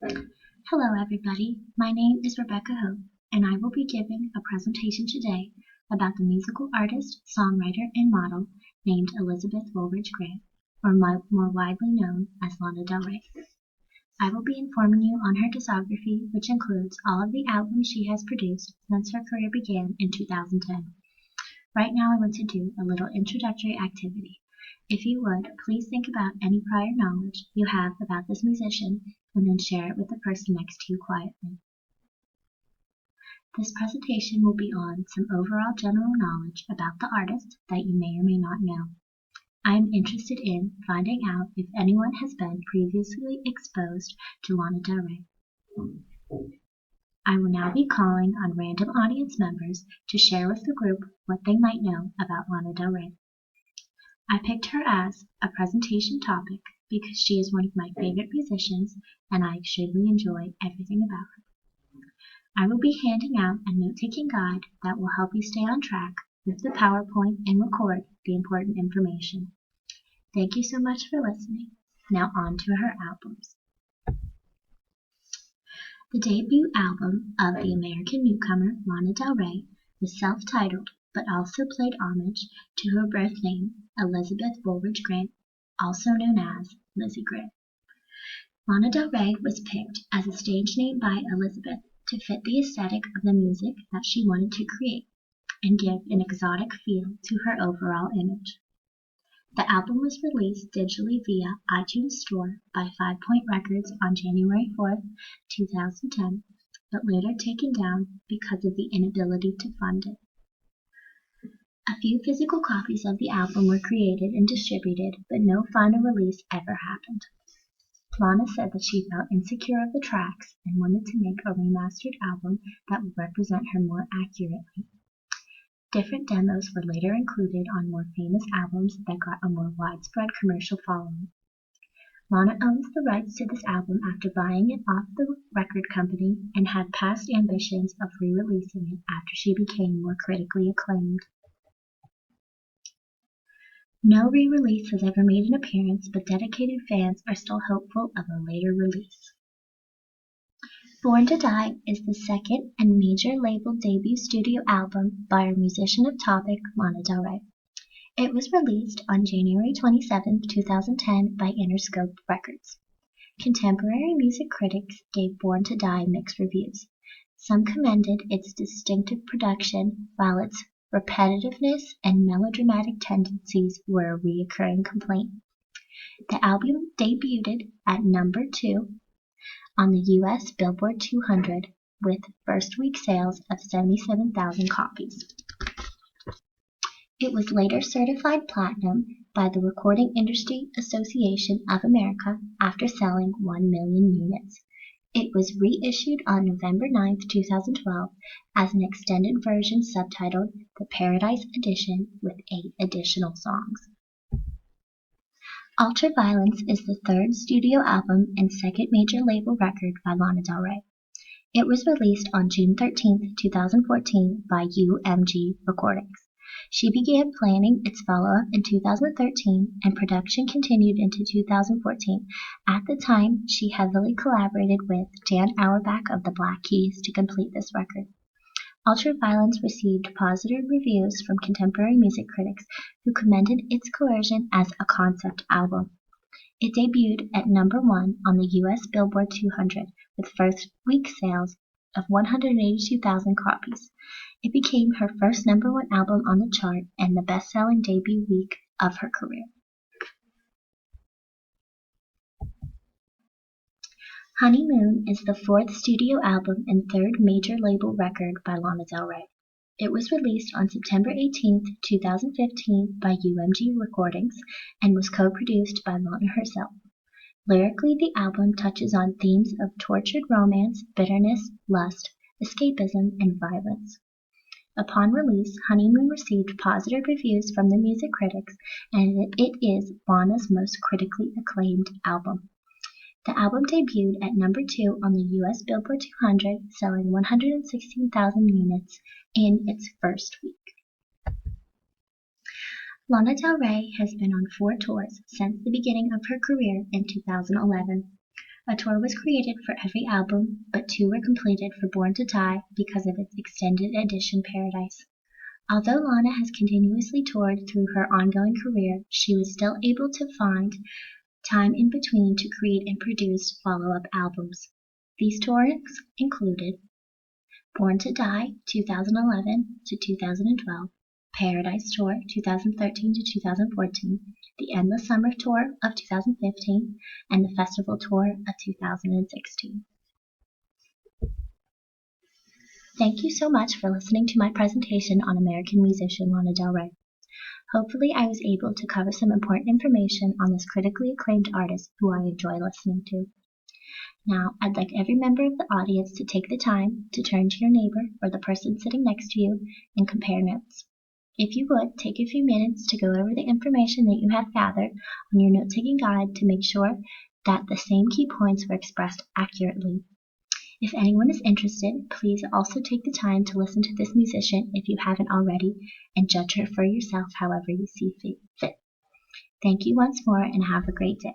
Hello, everybody. My name is Rebecca Hope, and I will be giving a presentation today about the musical artist, songwriter, and model named Elizabeth Woolridge Grant, or more widely known as Lana Del Rey. I will be informing you on her discography, which includes all of the albums she has produced since her career began in 2010. Right now, I want to do a little introductory activity. If you would, please think about any prior knowledge you have about this musician and then share it with the person next to you quietly. This presentation will be on some overall general knowledge about the artist that you may or may not know. I am interested in finding out if anyone has been previously exposed to Lana Del Rey. I will now be calling on random audience members to share with the group what they might know about Lana Del Rey. I picked her as a presentation topic because she is one of my favorite musicians and I extremely enjoy everything about her. I will be handing out a note-taking guide that will help you stay on track with the PowerPoint and record the important information. Thank you so much for listening. Now on to her albums. The debut album of the American newcomer Lana Del Rey was self-titled but also played homage to her birth name, Elizabeth Woolridge Grant, also known as Lizzie Grant. Lana Del Rey was picked as a stage name by Elizabeth to fit the aesthetic of the music that she wanted to create and give an exotic feel to her overall image. The album was released digitally via iTunes Store by 5 Point Records on January 4th, 2010, but later taken down because of the inability to fund it. A few physical copies of the album were created and distributed, but no final release ever happened. Lana said that she felt insecure of the tracks and wanted to make a remastered album that would represent her more accurately. Different demos were later included on more famous albums that got a more widespread commercial following. Lana owns the rights to this album after buying it off the record company and had past ambitions of re-releasing it after she became more critically acclaimed. No re-release has ever made an appearance, but dedicated fans are still hopeful of a later release. Born to Die is the second and major label debut studio album by a musician of topic, Lana Del Rey. It was released on January 27, 2010 by Interscope Records. Contemporary music critics gave Born to Die mixed reviews. Some commended its distinctive production, while its repetitiveness and melodramatic tendencies were a recurring complaint. The album debuted at number 2 on the U.S. Billboard 200 with first week sales of 77,000 copies. It was later certified platinum by the Recording Industry Association of America after selling 1 million units. It was reissued on November 9, 2012 as an extended version subtitled The Paradise Edition with 8 additional songs. Ultraviolence is the third studio album and second major label record by Lana Del Rey. It was released on June 13, 2014 by UMG Recordings. She began planning its follow-up in 2013 and production continued into 2014. At the time, she heavily collaborated with Dan Auerbach of the Black Keys to complete this record. Ultraviolence received positive reviews from contemporary music critics who commended its cohesion as a concept album. It debuted at number 1 on the U.S. Billboard 200 with first week sales of 182,000 copies. It became her first number 1 album on the chart and the best-selling debut week of her career. Honeymoon is the fourth studio album and third major label record by Lana Del Rey. It was released on September 18, 2015 by UMG Recordings and was co-produced by Lana herself. Lyrically, the album touches on themes of tortured romance, bitterness, lust, escapism, and violence. Upon release, Honeymoon received positive reviews from the music critics, and it is Lana's most critically acclaimed album. The album debuted at number 2 on the U.S. Billboard 200, selling 116,000 units in its first week. Lana Del Rey has been on 4 tours since the beginning of her career in 2011. A tour was created for every album, but 2 were completed for Born to Die because of its extended edition Paradise. Although Lana has continuously toured through her ongoing career, she was still able to find time in between to create and produce follow-up albums. These tours included Born to Die 2011 to 2012, Paradise Tour 2013 to 2014, the Endless Summer Tour of 2015, and the Festival Tour of 2016. Thank you so much for listening to my presentation on American musician Lana Del Rey. Hopefully I was able to cover some important information on this critically acclaimed artist who I enjoy listening to. Now, I'd like every member of the audience to take the time to turn to your neighbor or the person sitting next to you and compare notes. If you would, take a few minutes to go over the information that you have gathered on your note-taking guide to make sure that the same key points were expressed accurately. If anyone is interested, please also take the time to listen to this musician if you haven't already and judge her for yourself however you see fit. Thank you once more and have a great day.